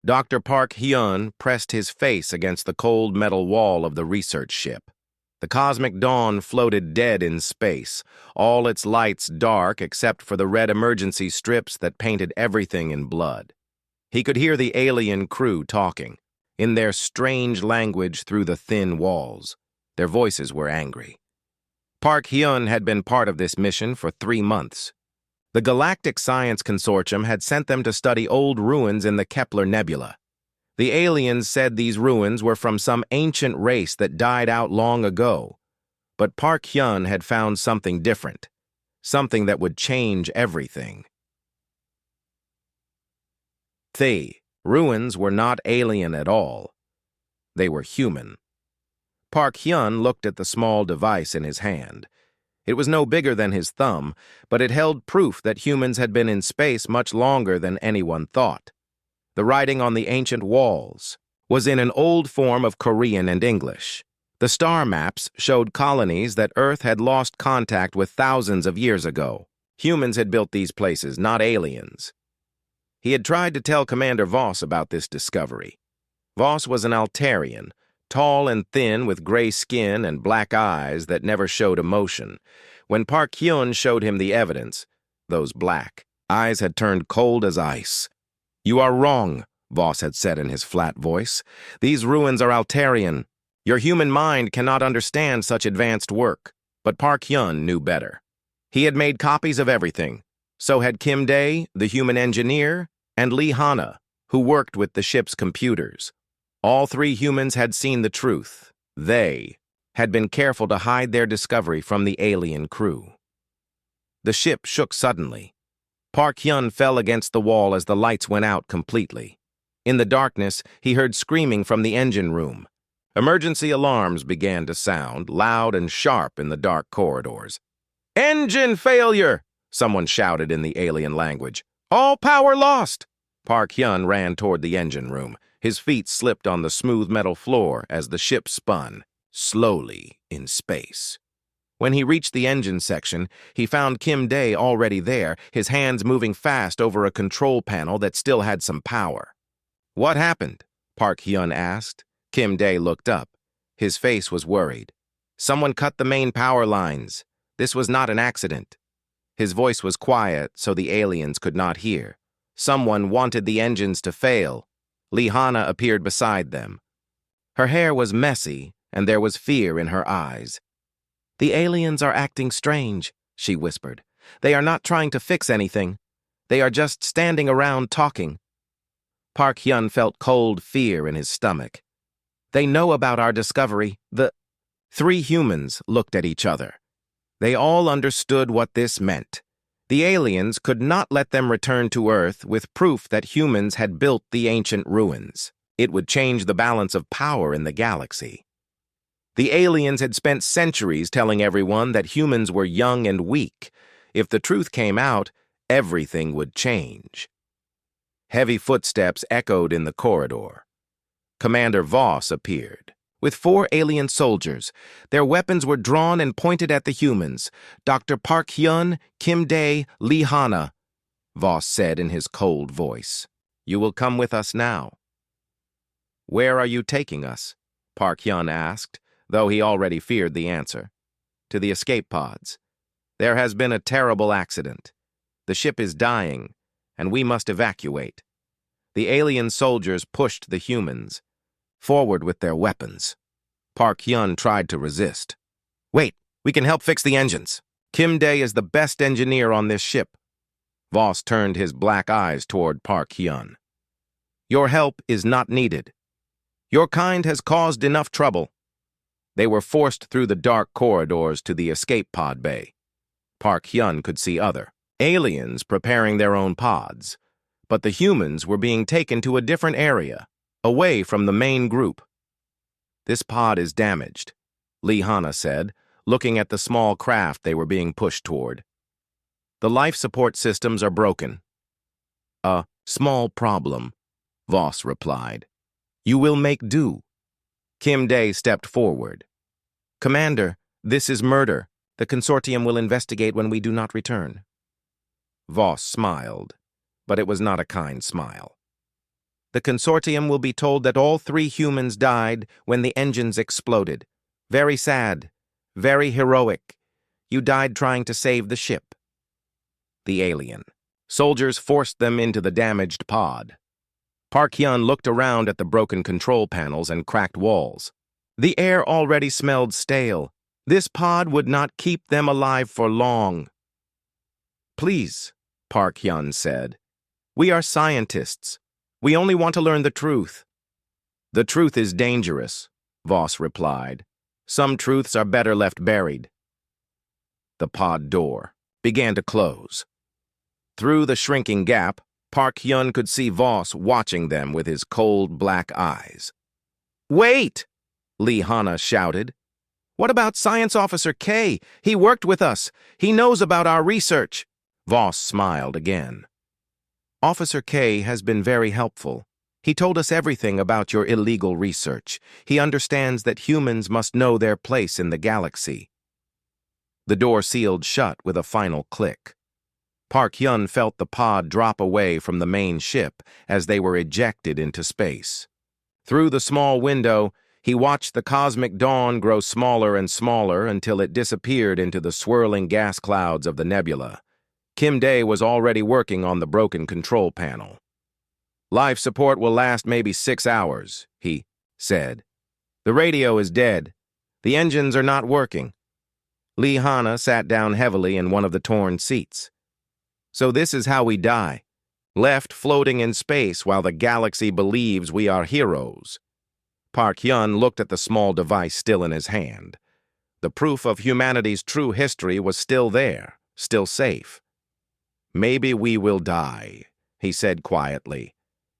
Dr. Park Hyun pressed his face against the cold metal wall of the research ship. The cosmic dawn floated dead in space, all its lights dark except for the red emergency strips that painted everything in blood. He could hear the alien crew talking, in their strange language through the thin walls. Their voices were angry. Park Hyun had been part of this mission for 3 months. The Galactic Science Consortium had sent them to study old ruins in the Kepler Nebula. The aliens said these ruins were from some ancient race that died out long ago. But Park Hyun had found something different, something that would change everything. The ruins were not alien at all. They were human. Park Hyun looked at the small device in his hand. It was no bigger than his thumb, but it held proof that humans had been in space much longer than anyone thought. The writing on the ancient walls was in an old form of Korean and English. The star maps showed colonies that Earth had lost contact with thousands of years ago. Humans had built these places, not aliens. He had tried to tell Commander Voss about this discovery. Voss was an Altarian, tall and thin with gray skin and black eyes that never showed emotion. When Park Hyun showed him the evidence, those black eyes had turned cold as ice. "You are wrong," Voss had said in his flat voice. "These ruins are Altarian. Your human mind cannot understand such advanced work." But Park Hyun knew better. He had made copies of everything. So had Kim Dae, the human engineer, and Lee Hana, who worked with the ship's computers. All 3 humans had seen the truth. They had been careful to hide their discovery from the alien crew. The ship shook suddenly. Park Hyun fell against the wall as the lights went out completely. In the darkness, he heard screaming from the engine room. Emergency alarms began to sound, loud and sharp in the dark corridors. "Engine failure!" someone shouted in the alien language. "All power lost!" Park Hyun ran toward the engine room. His feet slipped on the smooth metal floor as the ship spun, slowly in space. When he reached the engine section, he found Kim Dae already there, his hands moving fast over a control panel that still had some power. "What happened?" Park Hyun asked. Kim Dae looked up. His face was worried. "Someone cut the main power lines. This was not an accident." His voice was quiet, so the aliens could not hear. "Someone wanted the engines to fail." Lee Hana appeared beside them. Her hair was messy, and there was fear in her eyes. "The aliens are acting strange," she whispered. "They are not trying to fix anything. They are just standing around talking." Park Hyun felt cold fear in his stomach. "They know about our discovery." The 3 humans looked at each other. They all understood what this meant. The aliens could not let them return to Earth with proof that humans had built the ancient ruins. It would change the balance of power in the galaxy. The aliens had spent centuries telling everyone that humans were young and weak. If the truth came out, everything would change. Heavy footsteps echoed in the corridor. Commander Voss appeared, with 4 alien soldiers. Their weapons were drawn and pointed at the humans. "Dr. Park Hyun, Kim Dae, Lee Hana," Voss said in his cold voice. "You will come with us now." "Where are you taking us?" Park Hyun asked, though he already feared the answer. "To the escape pods. There has been a terrible accident. The ship is dying, and we must evacuate." The alien soldiers pushed the humans forward with their weapons. Park Hyun tried to resist. "Wait, we can help fix the engines. Kim Dae is the best engineer on this ship." Voss turned his black eyes toward Park Hyun. "Your help is not needed. Your kind has caused enough trouble." They were forced through the dark corridors to the escape pod bay. Park Hyun could see other aliens preparing their own pods, but the humans were being taken to a different area, away from the main group. "This pod is damaged," Lee Hana said, looking at the small craft they were being pushed toward. "The life support systems are broken." "A small problem," Voss replied. "You will make do." Kim Dae stepped forward. "Commander, this is murder. The consortium will investigate when we do not return." Voss smiled, but it was not a kind smile. The consortium will be told that all 3 humans died when the engines exploded. Very sad. Very heroic. You died trying to save the ship. The alien. Soldiers forced them into the damaged pod. Park Hyun looked around at the broken control panels and cracked walls. The air already smelled stale. This pod would not keep them alive for long. Please, Park Hyun said. We are scientists. We only want to learn the truth. The truth is dangerous, Voss replied. Some truths are better left buried. The pod door began to close. Through the shrinking gap, Park Hyun could see Voss watching them with his cold black eyes. Wait! Lee Hana shouted. What about Science Officer K? He worked with us. He knows about our research. Voss smiled again. Officer K has been very helpful. He told us everything about your illegal research. He understands that humans must know their place in the galaxy. The door sealed shut with a final click. Park Hyun felt the pod drop away from the main ship as they were ejected into space. Through the small window, he watched the cosmic dawn grow smaller and smaller until it disappeared into the swirling gas clouds of the nebula. Kim Dae was already working on the broken control panel. Life support will last maybe 6 hours, he said. The radio is dead. The engines are not working. Lee Hana sat down heavily in one of the torn seats. So this is how we die, left floating in space while the galaxy believes we are heroes. Park Hyun looked at the small device still in his hand. The proof of humanity's true history was still there, still safe. Maybe we will die, he said quietly,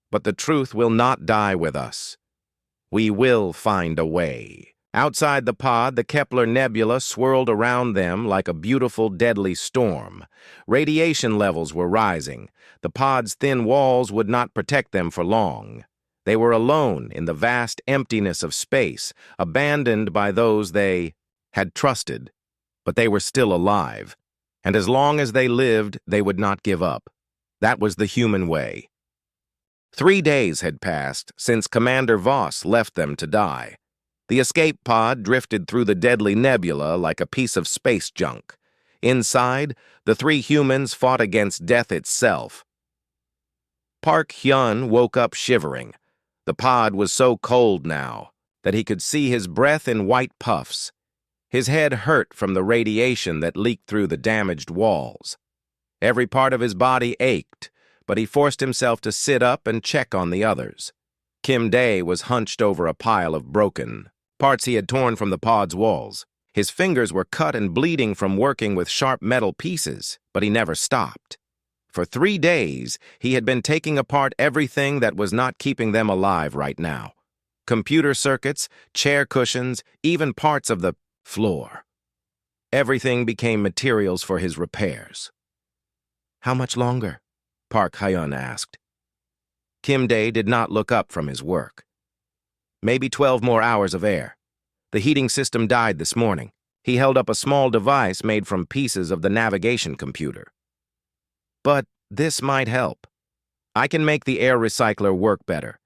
but the truth will not die with us. We will find a way. Outside the pod, the Kepler Nebula swirled around them like a beautiful, deadly storm. Radiation levels were rising. The pod's thin walls would not protect them for long. They were alone in the vast emptiness of space, abandoned by those they had trusted. But they were still alive, and as long as they lived, they would not give up. That was the human way. 3 days had passed since Commander Voss left them to die. The escape pod drifted through the deadly nebula like a piece of space junk. Inside, the 3 humans fought against death itself. Park Hyun woke up shivering. The pod was so cold now that he could see his breath in white puffs. His head hurt from the radiation that leaked through the damaged walls. Every part of his body ached, but he forced himself to sit up and check on the others. Kim Dae was hunched over a pile of broken parts he had torn from the pod's walls. His fingers were cut and bleeding from working with sharp metal pieces, but he never stopped. For 3 days, he had been taking apart everything that was not keeping them alive right now. Computer circuits, chair cushions, even parts of the floor. Everything became materials for his repairs. How much longer? Park Hyun asked. Kim Dae did not look up from his work. Maybe 12 more hours of air. The heating system died this morning. He held up a small device made from pieces of the navigation computer. But this might help. I can make the air recycler work better.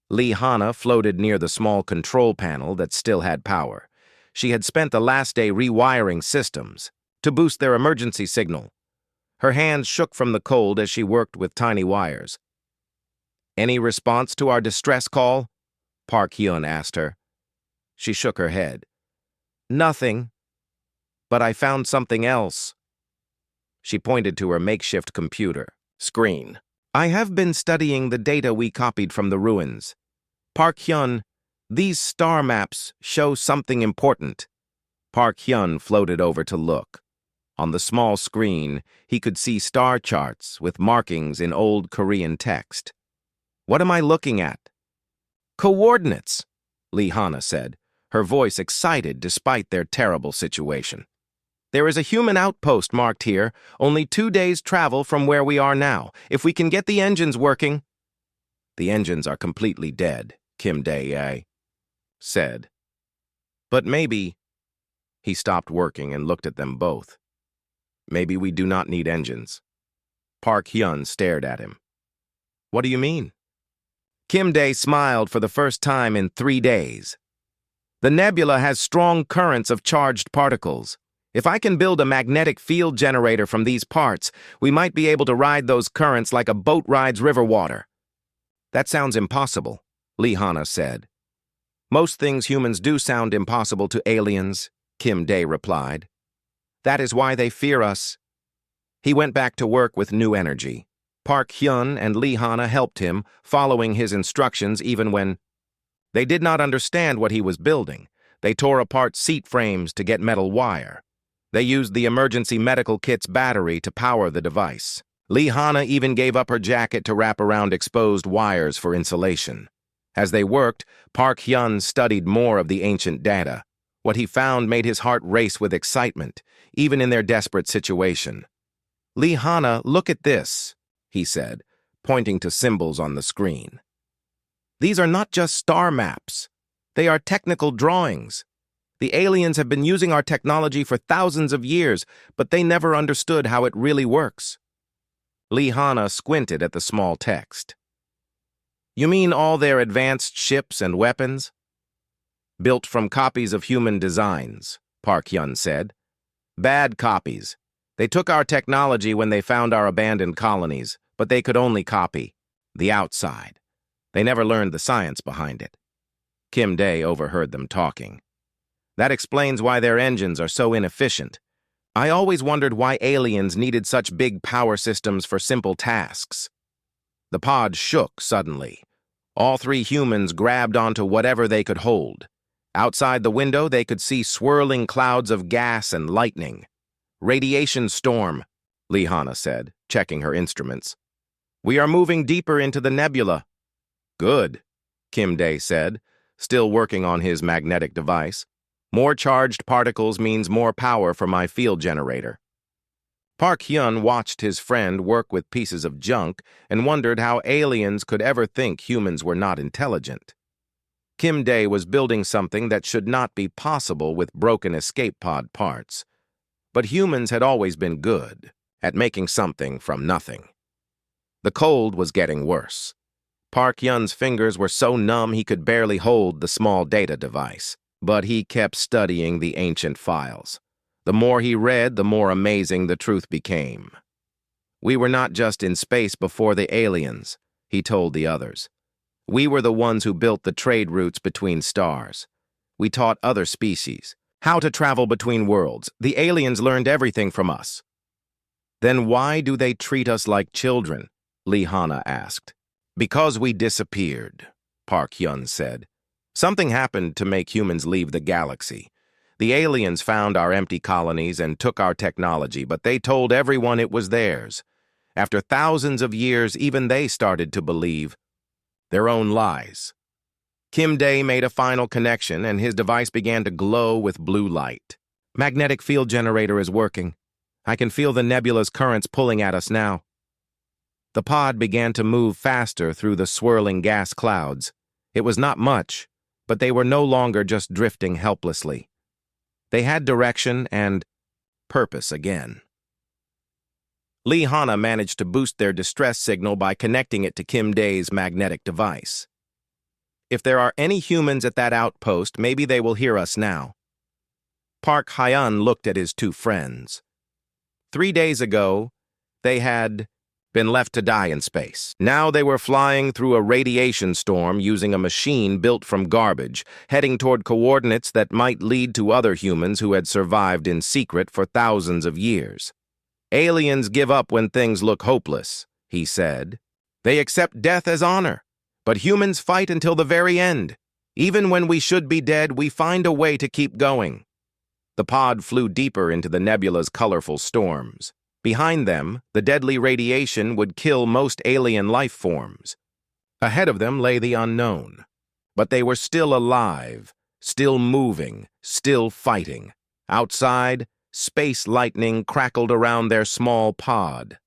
Lee Hana floated near the small control panel that still had power. She had spent the last day rewiring systems to boost their emergency signal. Her hands shook from the cold as she worked with tiny wires. Any response to our distress call? Park Hyun asked her. She shook her head. Nothing. But I found something else. She pointed to her makeshift computer screen. I have been studying the data we copied from the ruins. Park Hyun, these star maps show something important. Park Hyun floated over to look. On the small screen, he could see star charts with markings in old Korean text. What am I looking at? Coordinates, Lee Hana said, her voice excited despite their terrible situation. There is a human outpost marked here, only 2 days' travel from where we are now. If we can get the engines working... The engines are completely dead, Kim Dae said. But maybe... He stopped working and looked at them both. Maybe we do not need engines. Park Hyun stared at him. What do you mean? Kim Dae smiled for the first time in 3 days. The nebula has strong currents of charged particles. If I can build a magnetic field generator from these parts, we might be able to ride those currents like a boat rides river water. That sounds impossible, Lihana said. Most things humans do sound impossible to aliens, Kim Dae replied. That is why they fear us. He went back to work with new energy. Park Hyun and Lihana helped him, following his instructions even when they did not understand what he was building. They tore apart seat frames to get metal wire. They used the emergency medical kit's battery to power the device. Lihana even gave up her jacket to wrap around exposed wires for insulation. As they worked, Park Hyun studied more of the ancient data. What he found made his heart race with excitement, even in their desperate situation. Lihana, look at this, he said, pointing to symbols on the screen. These are not just star maps. They are technical drawings. The aliens have been using our technology for thousands of years, but they never understood how it really works. Lihana squinted at the small text. You mean all their advanced ships and weapons? Built from copies of human designs, Park Hyun said. Bad copies. They took our technology when they found our abandoned colonies, but they could only copy the outside. They never learned the science behind it. Kim Dae overheard them talking. That explains why their engines are so inefficient. I always wondered why aliens needed such big power systems for simple tasks. The pod shook suddenly. All 3 humans grabbed onto whatever they could hold. Outside the window, they could see swirling clouds of gas and lightning. Radiation storm, Lihana said, checking her instruments. We are moving deeper into the nebula. Good, Kim Dae said, still working on his magnetic device. More charged particles means more power for my field generator. Park Hyun watched his friend work with pieces of junk and wondered how aliens could ever think humans were not intelligent. Kim Dae was building something that should not be possible with broken escape pod parts. But humans had always been good at making something from nothing. The cold was getting worse. Park Hyun's fingers were so numb he could barely hold the small data device, but he kept studying the ancient files. The more he read, the more amazing the truth became. We were not just in space before the aliens, he told the others. We were the ones who built the trade routes between stars. We taught other species how to travel between worlds. The aliens learned everything from us. Then why do they treat us like children? Lihana asked. Because we disappeared, Park Hyun said. Something happened to make humans leave the galaxy. The aliens found our empty colonies and took our technology, but they told everyone it was theirs. After thousands of years, even they started to believe their own lies. Kim Dae made a final connection, and his device began to glow with blue light. Magnetic field generator is working. I can feel the nebula's currents pulling at us now. The pod began to move faster through the swirling gas clouds. It was not much, but they were no longer just drifting helplessly. They had direction and purpose again. Lihana managed to boost their distress signal by connecting it to Kim Dae's magnetic device. If there are any humans at that outpost, maybe they will hear us now. Park Hyun looked at his 2 friends. 3 days ago, they had been left to die in space. Now they were flying through a radiation storm using a machine built from garbage, heading toward coordinates that might lead to other humans who had survived in secret for thousands of years. Aliens give up when things look hopeless, he said. They accept death as honor, but humans fight until the very end. Even when we should be dead, we find a way to keep going. The pod flew deeper into the nebula's colorful storms. Behind them, the deadly radiation would kill most alien life forms. Ahead of them lay the unknown. But they were still alive, still moving, still fighting. Outside, space lightning crackled around their small pod.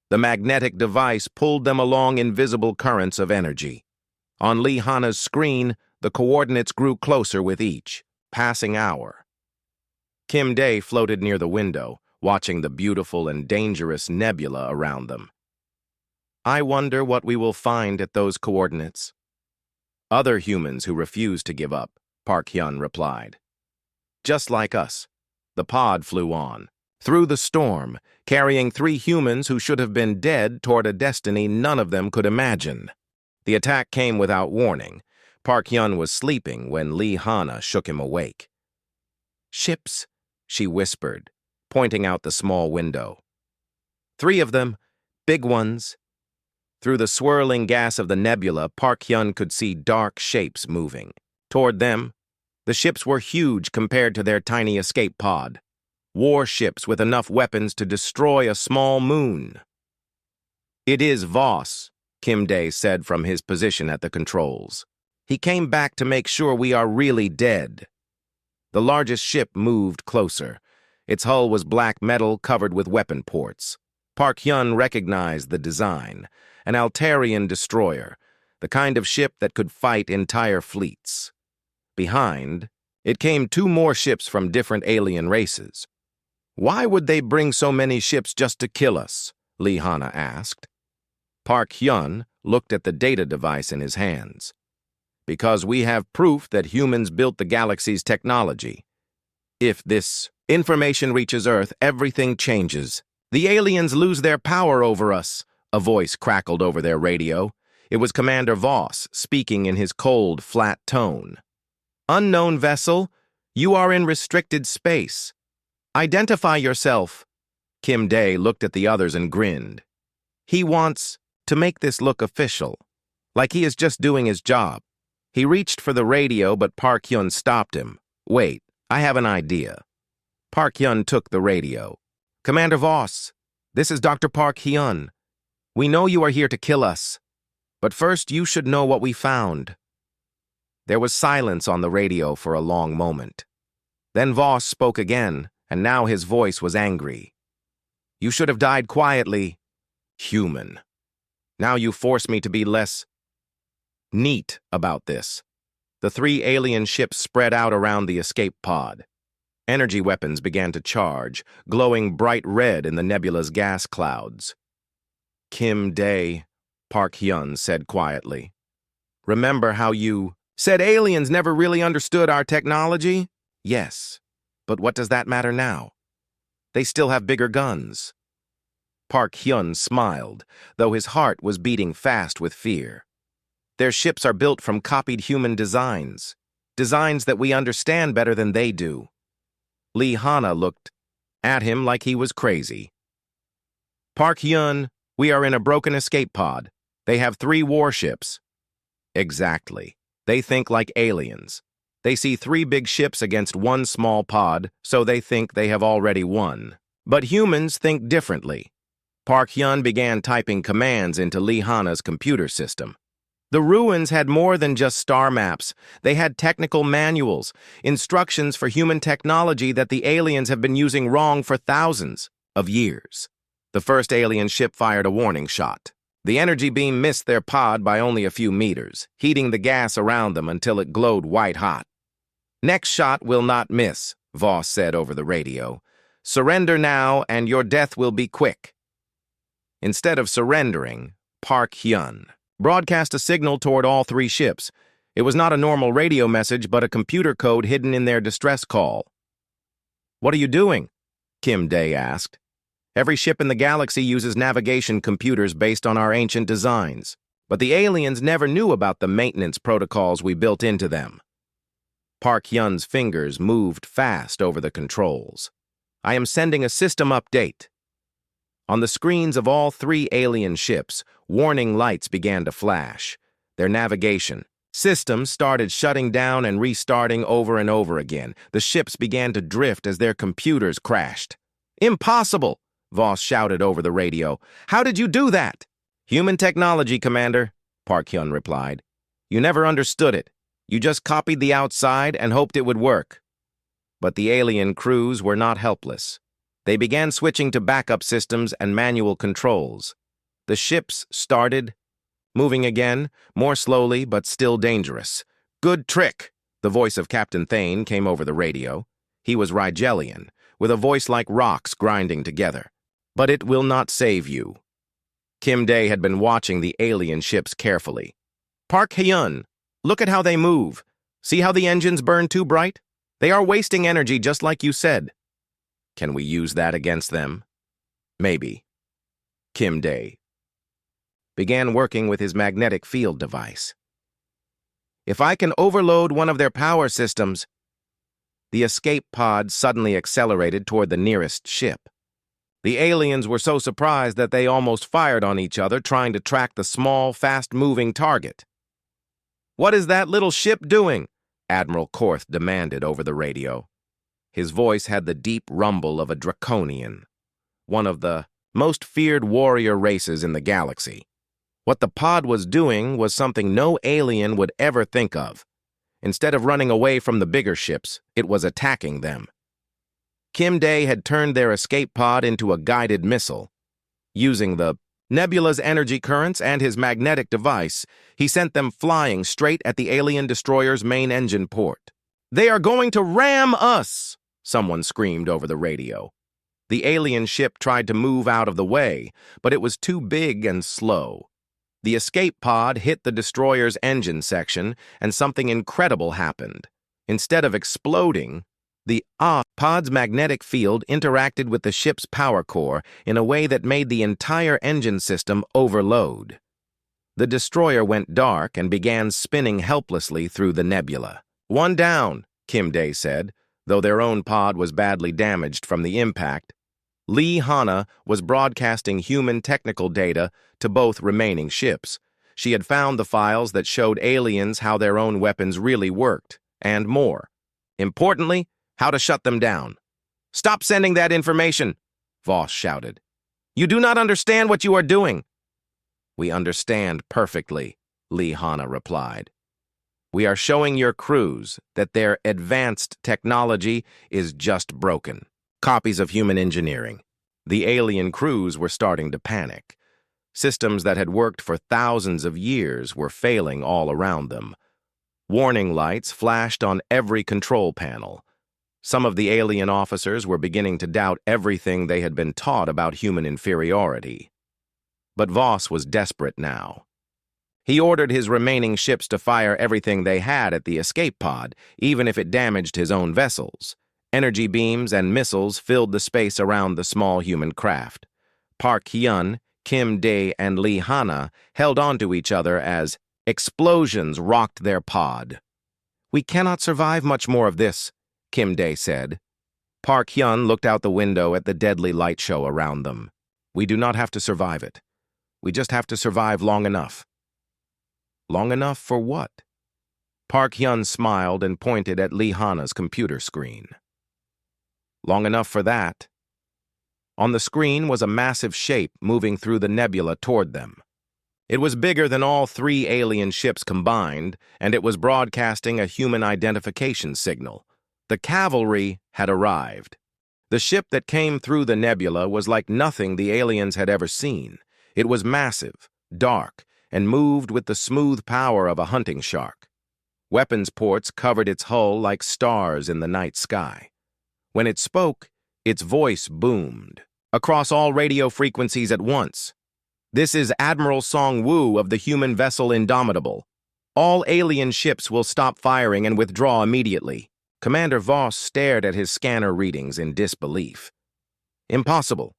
The magnetic device pulled them along invisible currents of energy. On Lihana's screen, the coordinates grew closer with each passing hour. Kim Dae floated near the window, watching the beautiful and dangerous nebula around them. I wonder what we will find at those coordinates. Other humans who refused to give up, Park Hyun replied. Just like us. The pod flew on, through the storm, carrying 3 humans who should have been dead toward a destiny none of them could imagine. The attack came without warning. Park Hyun was sleeping when Lee Hana shook him awake. Ships, she whispered, pointing out the small window. 3 of them, big ones. Through the swirling gas of the nebula, Park Hyun could see dark shapes moving. Toward them, the ships were huge compared to their tiny escape pod. Warships with enough weapons to destroy a small moon. It is Voss, Kim Dae said from his position at the controls. He came back to make sure we are really dead. The largest ship moved closer. Its hull was black metal covered with weapon ports. Park Hyun recognized the design, an Altarian destroyer, the kind of ship that could fight entire fleets. Behind, it came 2 more ships from different alien races. Why would they bring so many ships just to kill us? Lee Hana asked. Park Hyun looked at the data device in his hands. Because we have proof that humans built the galaxy's technology. If this information reaches Earth, everything changes. The aliens lose their power over us, a voice crackled over their radio. It was Commander Voss speaking in his cold, flat tone. Unknown vessel, you are in restricted space. Identify yourself. Kim Dae looked at the others and grinned. He wants to make this look official, like he is just doing his job. He reached for the radio, but Park Hyun stopped him. Wait, I have an idea. Park Hyun took the radio. Commander Voss, this is Dr. Park Hyun. We know you are here to kill us, but first you should know what we found. There was silence on the radio for a long moment. Then Voss spoke again, and now his voice was angry. You should have died quietly. Human. Now you force me to be less neat about this. The 3 alien ships spread out around the escape pod. Energy weapons began to charge, glowing bright red in the nebula's gas clouds. Kim Dae, Park Hyun said quietly. Remember how you said aliens never really understood our technology? Yes, but what does that matter now? They still have bigger guns. Park Hyun smiled, though his heart was beating fast with fear. Their ships are built from copied human designs, designs that we understand better than they do. Lee Hana looked at him like he was crazy. Park Hyun, we are in a broken escape pod. They have 3 warships. Exactly. They think like aliens. They see 3 big ships against 1 small pod, so they think they have already won. But humans think differently. Park Hyun began typing commands into Lee Hana's computer system. The ruins had more than just star maps. They had technical manuals, instructions for human technology that the aliens have been using wrong for thousands of years. The first alien ship fired a warning shot. The energy beam missed their pod by only a few meters, heating the gas around them until it glowed white-hot. Next shot will not miss, Voss said over the radio. Surrender now, and your death will be quick. Instead of surrendering, Park Hyun broadcast a signal toward all 3 ships. It was not a normal radio message, but a computer code hidden in their distress call. What are you doing? Kim Dae asked. Every ship in the galaxy uses navigation computers based on our ancient designs, but the aliens never knew about the maintenance protocols we built into them. Park Hyun's fingers moved fast over the controls. I am sending a system update. On the screens of all 3 alien ships, warning lights began to flash. Their navigation systems started shutting down and restarting over and over again. The ships began to drift as their computers crashed. Impossible! Voss shouted over the radio. How did you do that? Human technology, Commander, Park Hyun replied. You never understood it. You just copied the outside and hoped it would work. But the alien crews were not helpless. They began switching to backup systems and manual controls. The ships started moving again, more slowly but still dangerous. Good trick, the voice of Captain Thane came over the radio. He was Rigelian, with a voice like rocks grinding together. But it will not save you. Kim Dae had been watching the alien ships carefully. Park Hyun, Look at how they move. See how the engines burn too bright? They are wasting energy just like you said. Can we use that against them? Maybe. Kim Day began working with his magnetic field device. If I can overload one of their power systems... The escape pod suddenly accelerated toward the nearest ship. The aliens were so surprised that they almost fired on each other trying to track the small, fast-moving target. "What is that little ship doing?" Admiral Korth demanded over the radio. His voice had the deep rumble of a draconian, one of the most feared warrior races in the galaxy. What the pod was doing was something no alien would ever think of. Instead of running away from the bigger ships, it was attacking them. Kim Day had turned their escape pod into a guided missile. Using the nebula's energy currents and his magnetic device, he sent them flying straight at the alien destroyer's main engine port. "They are going to ram us!" someone screamed over the radio. The alien ship tried to move out of the way, but it was too big and slow. The escape pod hit the destroyer's engine section, and something incredible happened. Instead of exploding, the pod's magnetic field interacted with the ship's power core in a way that made the entire engine system overload. The destroyer went dark and began spinning helplessly through the nebula. "One down," Kim Day said, though their own pod was badly damaged from the impact. Lee Hanna was broadcasting human technical data to both remaining ships. She had found the files that showed aliens how their own weapons really worked, and more. Importantly, how to shut them down. "Stop sending that information," Voss shouted. "You do not understand what you are doing." "We understand perfectly," Lee Hanna replied. "We are showing your crews that their advanced technology is just broken." Copies of human engineering. The alien crews were starting to panic. Systems that had worked for thousands of years were failing all around them. Warning lights flashed on every control panel. Some of the alien officers were beginning to doubt everything they had been taught about human inferiority. But Voss was desperate now. He ordered his remaining ships to fire everything they had at the escape pod, even if it damaged his own vessels. Energy beams and missiles filled the space around the small human craft. Park Hyun, Kim Day, and Lee Hanna held onto each other as explosions rocked their pod. "We cannot survive much more of this," Kim Day said. Park Hyun looked out the window at the deadly light show around them. "We do not have to survive it. We just have to survive long enough." "Long enough for what?" Park Hyun smiled and pointed at Lee Hanna's computer screen. "Long enough for that." On the screen was a massive shape moving through the nebula toward them. It was bigger than all 3 alien ships combined, and it was broadcasting a human identification signal. The cavalry had arrived. The ship that came through the nebula was like nothing the aliens had ever seen. It was massive, dark, and moved with the smooth power of a hunting shark. Weapons ports covered its hull like stars in the night sky. When it spoke, its voice boomed across all radio frequencies at once. "This is Admiral Song-woo of the human vessel Indomitable. All alien ships will stop firing and withdraw immediately." Commander Voss stared at his scanner readings in disbelief. "Impossible.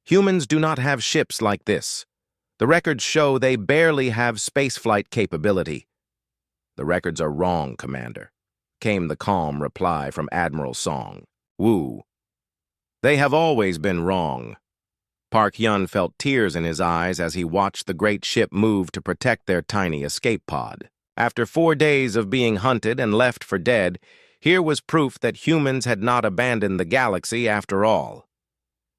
Humans do not have ships like this. The records show they barely have spaceflight capability." "The records are wrong, Commander," came the calm reply from Admiral Song-woo. "They have always been wrong." Park Hyun felt tears in his eyes as he watched the great ship move to protect their tiny escape pod. After 4 days of being hunted and left for dead, here was proof that humans had not abandoned the galaxy after all.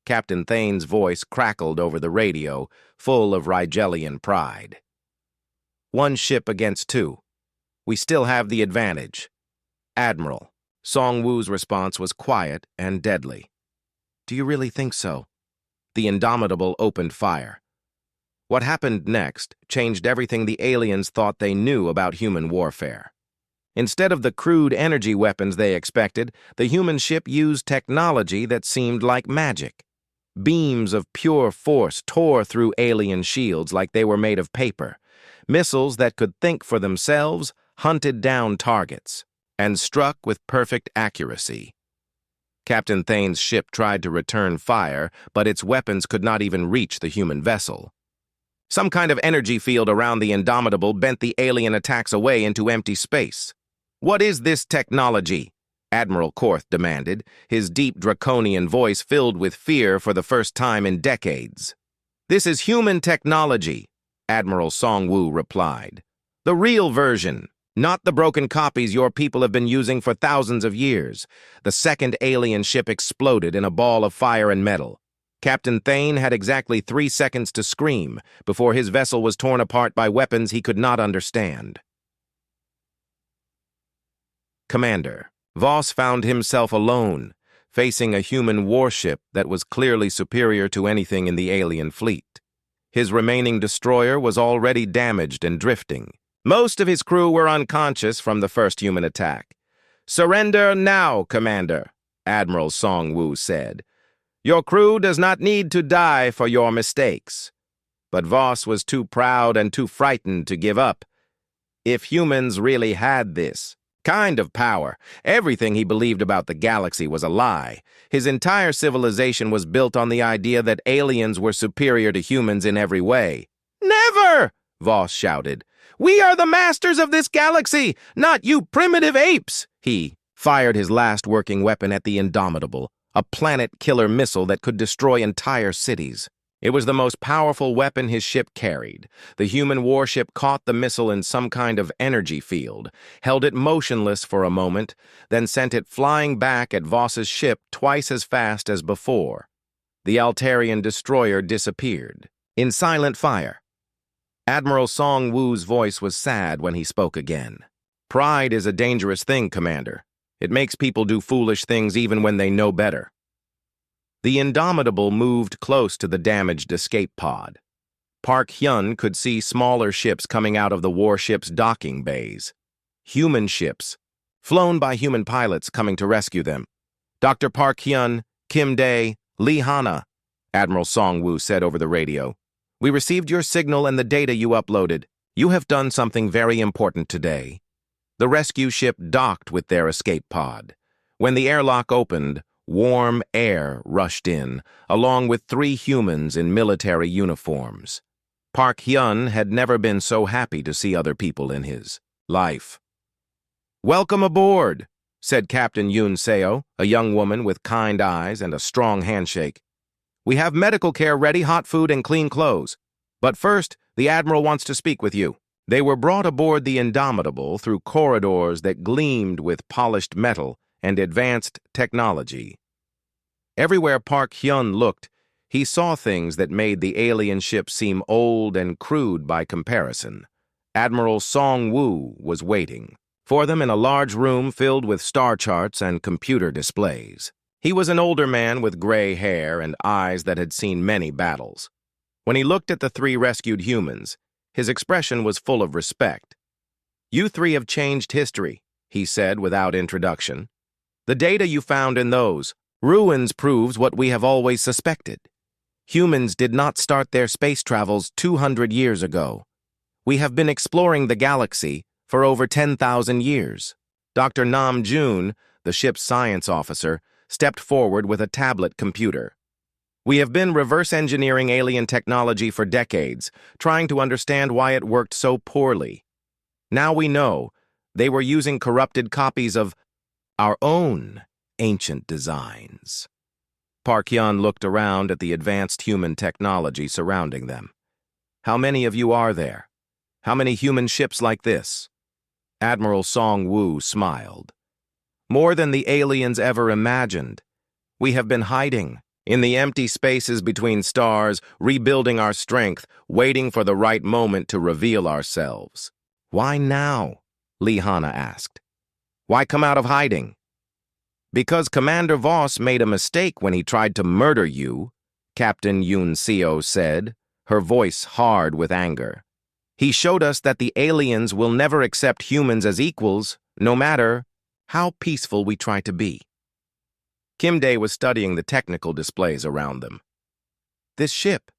Captain Thane's voice crackled over the radio, full of Rigelian pride. "1 ship against 2. We still have the advantage." "Admiral." Song-woo's response was quiet and deadly. "Do you really think so?" The Indomitable opened fire. What happened next changed everything the aliens thought they knew about human warfare. Instead of the crude energy weapons they expected, the human ship used technology that seemed like magic. Beams of pure force tore through alien shields like they were made of paper. Missiles that could think for themselves hunted down targets, and struck with perfect accuracy. Captain Thane's ship tried to return fire, but its weapons could not even reach the human vessel. Some kind of energy field around the Indomitable bent the alien attacks away into empty space. "What is this technology?" Admiral Korth demanded, his deep draconian voice filled with fear for the first time in decades. "This is human technology," Admiral Song-Woo replied. "The real version, not the broken copies your people have been using for thousands of years." The second alien ship exploded in a ball of fire and metal. Captain Thane had exactly 3 seconds to scream before his vessel was torn apart by weapons he could not understand. Commander, Voss found himself alone, facing a human warship that was clearly superior to anything in the alien fleet. His remaining destroyer was already damaged and drifting. Most of his crew were unconscious from the first human attack. "Surrender now, Commander," Admiral Song-Woo said. "Your crew does not need to die for your mistakes." But Voss was too proud and too frightened to give up. If humans really had this kind of power, everything he believed about the galaxy was a lie. His entire civilization was built on the idea that aliens were superior to humans in every way. "Never!" Voss shouted. "We are the masters of this galaxy, not you primitive apes!" He fired his last working weapon at the Indomitable, a planet-killer missile that could destroy entire cities. It was the most powerful weapon his ship carried. The human warship caught the missile in some kind of energy field, held it motionless for a moment, then sent it flying back at Voss's ship twice as fast as before. The Altarian destroyer disappeared in silent fire. Admiral Song-Woo's voice was sad when he spoke again. "Pride is a dangerous thing, Commander. It makes people do foolish things even when they know better." The Indomitable moved close to the damaged escape pod. Park Hyun could see smaller ships coming out of the warship's docking bays. Human ships, flown by human pilots coming to rescue them. "Dr. Park Hyun, Kim Dae, Lee Hana," Admiral Song-Woo said over the radio. "We received your signal and the data you uploaded. You have done something very important today." The rescue ship docked with their escape pod. When the airlock opened, warm air rushed in, along with 3 humans in military uniforms. Park Hyun had never been so happy to see other people in his life. "Welcome aboard," said Captain Yoon Seo, a young woman with kind eyes and a strong handshake. "We have medical care ready, hot food, and clean clothes. But first, the Admiral wants to speak with you." They were brought aboard the Indomitable through corridors that gleamed with polished metal and advanced technology. Everywhere Park Hyun looked, he saw things that made the alien ship seem old and crude by comparison. Admiral Song-Woo was waiting for them in a large room filled with star charts and computer displays. He was an older man with gray hair and eyes that had seen many battles. When he looked at the 3 rescued humans, his expression was full of respect. "You 3 have changed history," he said without introduction. "The data you found in those ruins proves what we have always suspected. Humans did not start their space travels 200 years ago. We have been exploring the galaxy for over 10,000 years." Dr. Nam Jun, the ship's science officer, stepped forward with a tablet computer. "We have been reverse engineering alien technology for decades, trying to understand why it worked so poorly. Now we know they were using corrupted copies of our own ancient designs." Park Hyun looked around at the advanced human technology surrounding them. "How many of you are there? How many human ships like this?" Admiral Song-Woo smiled. "More than the aliens ever imagined. We have been hiding in the empty spaces between stars, rebuilding our strength, waiting for the right moment to reveal ourselves." "Why now?" Lee Hana asked. "Why come out of hiding?" "Because Commander Voss made a mistake when he tried to murder you," Captain Yoon Seo said, her voice hard with anger. "He showed us that the aliens will never accept humans as equals, no matter how peaceful we try to be." Kim Dae was studying the technical displays around them. "This ship,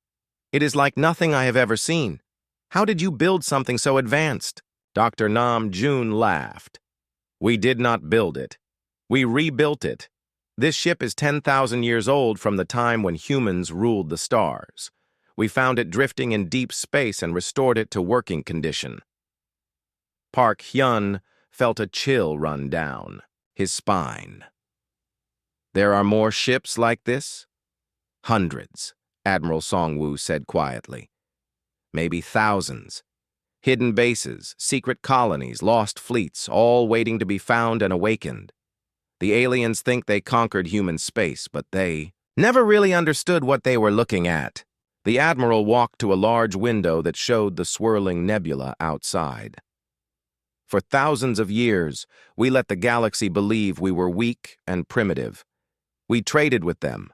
it is like nothing I have ever seen. How did you build something so advanced?" Dr. Nam Jun laughed. We did not build it. We rebuilt it. This ship is 10,000 years old from the time when humans ruled the stars. We found it drifting in deep space and restored it to working condition. Park Hyun felt a chill run down his spine. There are more ships like this? Hundreds, Admiral Songwoo said quietly. Maybe thousands. Hidden bases, secret colonies, lost fleets, all waiting to be found and awakened. The aliens think they conquered human space, but they never really understood what they were looking at. The Admiral walked to a large window that showed the swirling nebula outside. For thousands of years, we let the galaxy believe we were weak and primitive. We traded with them,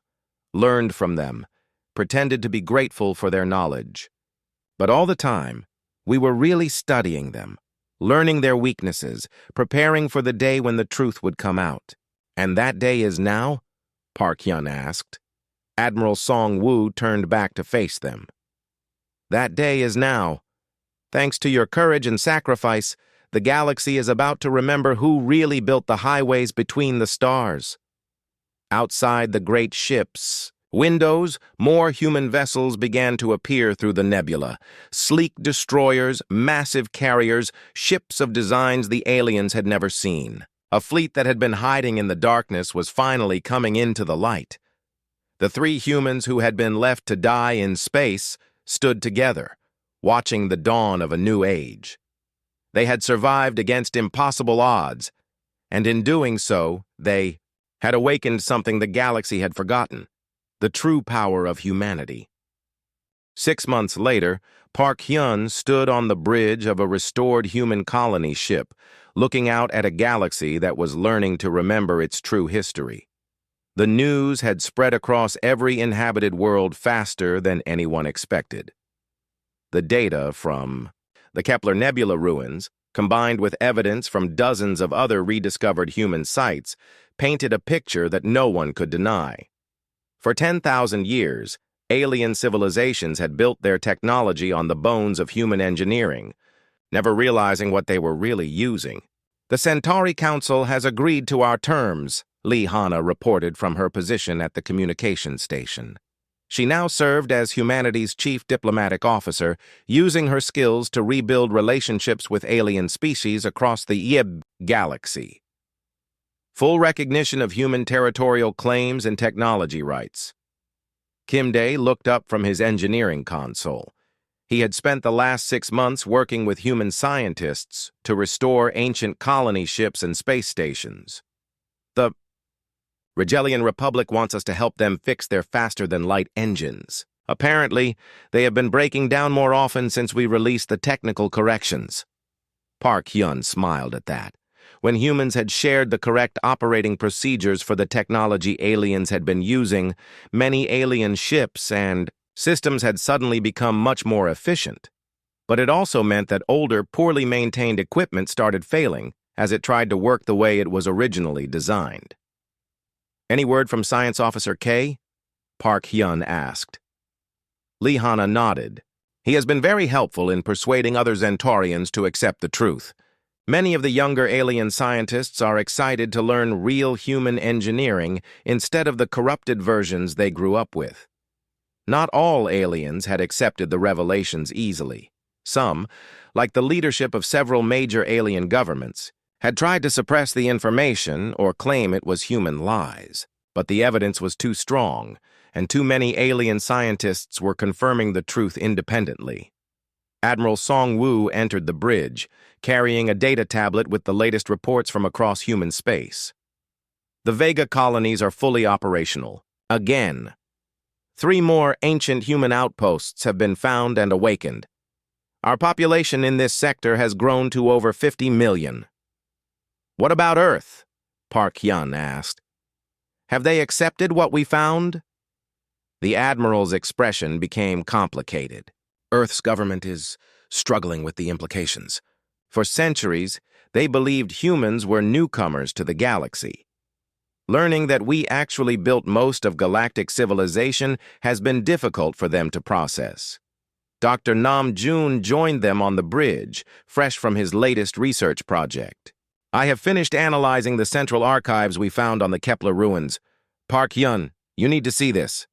learned from them, pretended to be grateful for their knowledge. But all the time, we were really studying them, learning their weaknesses, preparing for the day when the truth would come out. And that day is now? Park Hyun asked. Admiral Song-woo turned back to face them. That day is now. Thanks to your courage and sacrifice, the galaxy is about to remember who really built the highways between the stars. Outside the great ships' windows, more human vessels began to appear through the nebula. Sleek destroyers, massive carriers, ships of designs the aliens had never seen. A fleet that had been hiding in the darkness was finally coming into the light. The three humans who had been left to die in space stood together, watching the dawn of a new age. They had survived against impossible odds, and in doing so, they had awakened something the galaxy had forgotten, the true power of humanity. 6 months later, Park Hyun stood on the bridge of a restored human colony ship, looking out at a galaxy that was learning to remember its true history. The news had spread across every inhabited world faster than anyone expected. The data from the Kepler Nebula ruins, combined with evidence from dozens of other rediscovered human sites, painted a picture that no one could deny. For 10,000 years, alien civilizations had built their technology on the bones of human engineering, never realizing what they were really using. The Centauri Council has agreed to our terms, Lee Hana reported from her position at the communications station. She now served as humanity's chief diplomatic officer, using her skills to rebuild relationships with alien species across the Yib galaxy. Full recognition of human territorial claims and technology rights. Kim Dae looked up from his engineering console. He had spent the last 6 months working with human scientists to restore ancient colony ships and space stations. The Regelian Republic wants us to help them fix their faster-than-light engines. Apparently, they have been breaking down more often since we released the technical corrections. Park Hyun smiled at that. When humans had shared the correct operating procedures for the technology aliens had been using, many alien ships and systems had suddenly become much more efficient. But it also meant that older, poorly maintained equipment started failing as it tried to work the way it was originally designed. Any word from Science Officer K? Park Hyun asked. Lee Hana nodded. He has been very helpful in persuading other Zentaurians to accept the truth. Many of the younger alien scientists are excited to learn real human engineering instead of the corrupted versions they grew up with. Not all aliens had accepted the revelations easily. Some, like the leadership of several major alien governments, had tried to suppress the information or claim it was human lies. But the evidence was too strong, and too many alien scientists were confirming the truth independently. Admiral Song-woo entered the bridge, carrying a data tablet with the latest reports from across human space. The Vega colonies are fully operational. Again. 3 more ancient human outposts have been found and awakened. Our population in this sector has grown to over 50 million. What about Earth? Park Hyun asked. Have they accepted what we found? The Admiral's expression became complicated. Earth's government is struggling with the implications. For centuries, they believed humans were newcomers to the galaxy. Learning that we actually built most of galactic civilization has been difficult for them to process. Dr. Nam Jun joined them on the bridge, fresh from his latest research project. I have finished analyzing the central archives we found on the Kepler ruins. Park Hyun, you need to see this.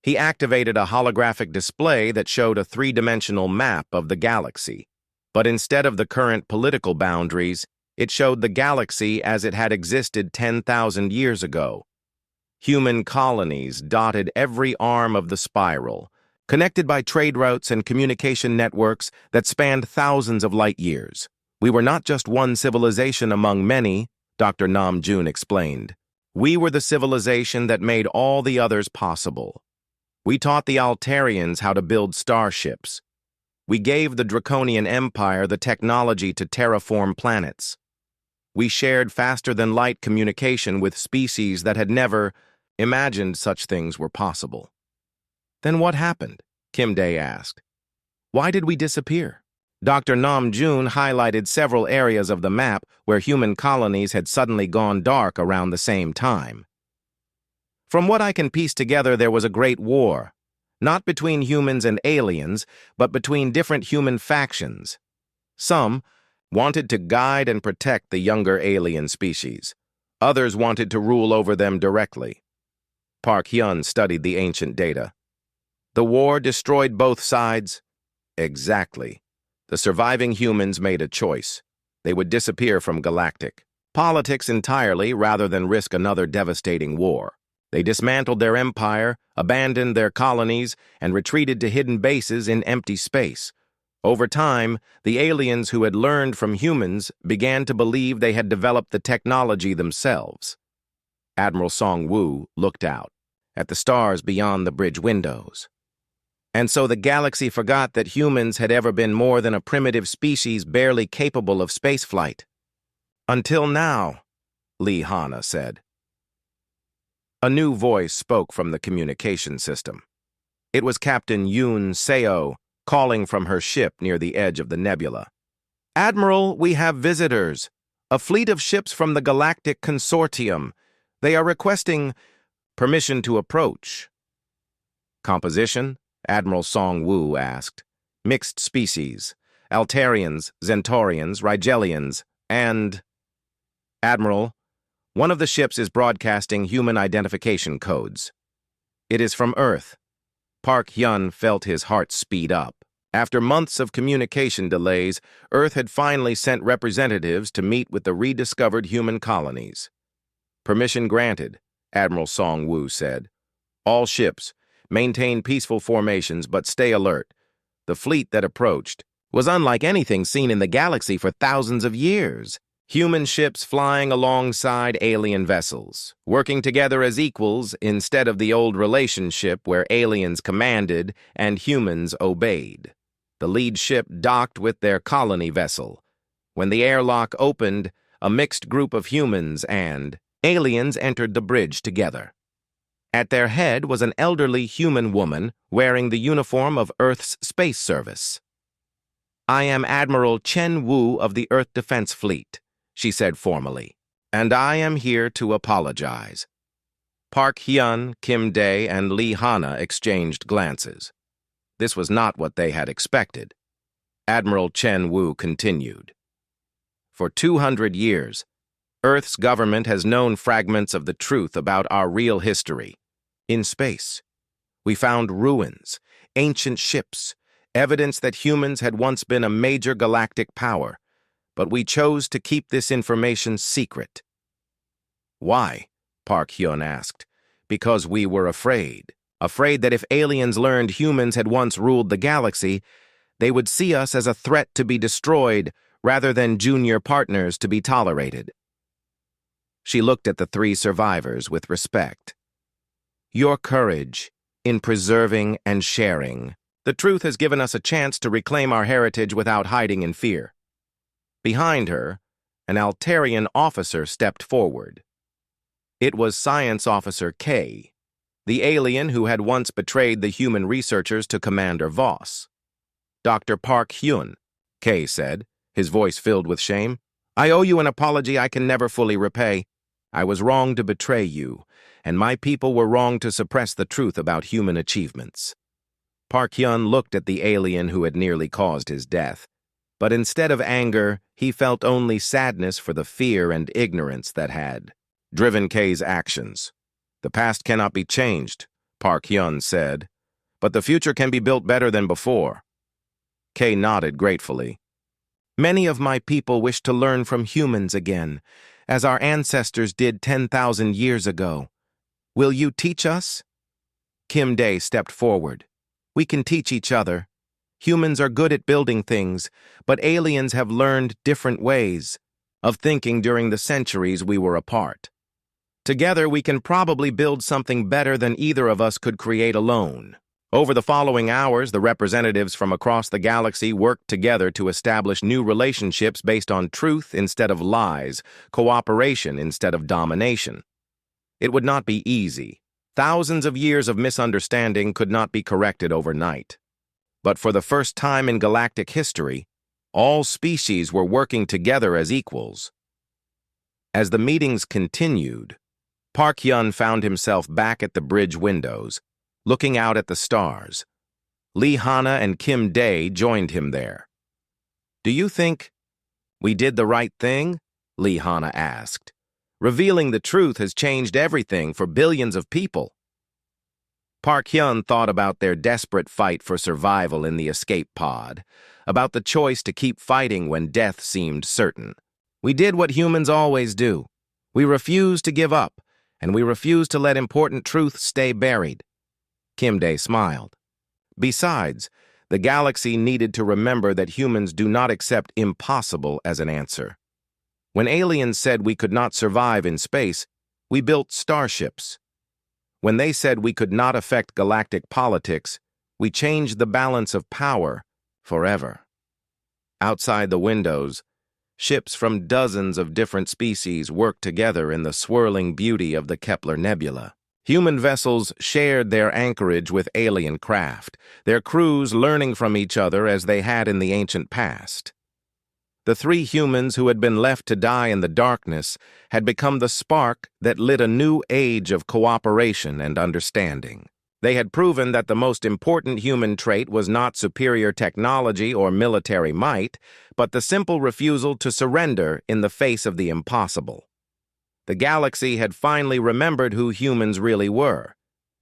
He activated a holographic display that showed a three-dimensional map of the galaxy. But instead of the current political boundaries, it showed the galaxy as it had existed 10,000 years ago. Human colonies dotted every arm of the spiral, connected by trade routes and communication networks that spanned thousands of light years. We were not just one civilization among many, Dr. Nam Jun explained. We were the civilization that made all the others possible. We taught the Altarians how to build starships. We gave the Draconian Empire the technology to terraform planets. We shared faster-than-light communication with species that had never imagined such things were possible. Then what happened? Kim Dae asked. Why did we disappear? Dr. Nam Jun highlighted several areas of the map where human colonies had suddenly gone dark around the same time. From what I can piece together, there was a great war, not between humans and aliens, but between different human factions. Some wanted to guide and protect the younger alien species. Others wanted to rule over them directly. Park Hyun studied the ancient data. The war destroyed both sides? Exactly. The surviving humans made a choice. They would disappear from Galactic politics entirely rather than risk another devastating war. They dismantled their empire, abandoned their colonies, and retreated to hidden bases in empty space. Over time, the aliens who had learned from humans began to believe they had developed the technology themselves. Admiral Song-woo looked out at the stars beyond the bridge windows. And so the galaxy forgot that humans had ever been more than a primitive species barely capable of spaceflight. Until now, Lee Hana said. A new voice spoke from the communication system. It was Captain Yoon Seo, calling from her ship near the edge of the nebula. Admiral, we have visitors. A fleet of ships from the Galactic Consortium. They are requesting permission to approach. Composition? Admiral Song-woo asked. Mixed species. Altarians, Zentaurians, Rigelians, and... Admiral, one of the ships is broadcasting human identification codes. It is from Earth. Park Hyun felt his heart speed up. After months of communication delays, Earth had finally sent representatives to meet with the rediscovered human colonies. Permission granted, Admiral Song-woo said. All ships, maintain peaceful formations but stay alert. The fleet that approached was unlike anything seen in the galaxy for thousands of years. Human ships flying alongside alien vessels, working together as equals instead of the old relationship where aliens commanded and humans obeyed. The lead ship docked with their colony vessel. When the airlock opened, a mixed group of humans and aliens entered the bridge together. At their head was an elderly human woman wearing the uniform of Earth's space service. I am Admiral Chen Wu of the Earth Defense Fleet, she said formally, and I am here to apologize. Park Hyun, Kim Dae, and Lee Hana exchanged glances. This was not what they had expected. Admiral Chen Wu continued. For 200 years, Earth's government has known fragments of the truth about our real history. In space, we found ruins, ancient ships, evidence that humans had once been a major galactic power, but we chose to keep this information secret. Why? Park Hyun asked. Because we were afraid. Afraid that if aliens learned humans had once ruled the galaxy, they would see us as a threat to be destroyed rather than junior partners to be tolerated. She looked at the three survivors with respect. Your courage in preserving and sharing. The truth has given us a chance to reclaim our heritage without hiding in fear. Behind her, an Altarian officer stepped forward. It was Science Officer K, the alien who had once betrayed the human researchers to Commander Voss. Dr. Park Hyun, K said, his voice filled with shame. I owe you an apology I can never fully repay. I was wrong to betray you, and my people were wrong to suppress the truth about human achievements. Park Hyun looked at the alien who had nearly caused his death. But instead of anger, he felt only sadness for the fear and ignorance that had driven K's actions. "The past cannot be changed," Park Hyun said, "but the future can be built better than before." K nodded gratefully. "Many of my people wish to learn from humans again, as our ancestors did 10,000 years ago. Will you teach us?" Kim Dae stepped forward. "We can teach each other. Humans are good at building things, but aliens have learned different ways of thinking during the centuries we were apart. Together, we can probably build something better than either of us could create alone." Over the following hours, the representatives from across the galaxy worked together to establish new relationships based on truth instead of lies, cooperation instead of domination. It would not be easy. Thousands of years of misunderstanding could not be corrected overnight. But for the first time in galactic history, all species were working together as equals. As the meetings continued, Park Hyun found himself back at the bridge windows, looking out at the stars. Lee Hana and Kim Dae joined him there. "Do you think we did the right thing?" Lee Hana asked. "Revealing the truth has changed everything for billions of people." Park Hyun thought about their desperate fight for survival in the escape pod, about the choice to keep fighting when death seemed certain. "We did what humans always do. We refused to give up, and we refused to let important truth stay buried." Kim Dae smiled. "Besides, the galaxy needed to remember that humans do not accept impossible as an answer. When aliens said we could not survive in space, we built starships. When they said we could not affect galactic politics, we changed the balance of power forever." Outside the windows, ships from dozens of different species worked together in the swirling beauty of the Kepler Nebula. Human vessels shared their anchorage with alien craft, their crews learning from each other as they had in the ancient past. The three humans who had been left to die in the darkness had become the spark that lit a new age of cooperation and understanding. They had proven that the most important human trait was not superior technology or military might, but the simple refusal to surrender in the face of the impossible. The galaxy had finally remembered who humans really were,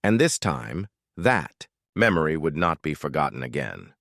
and this time, that memory would not be forgotten again.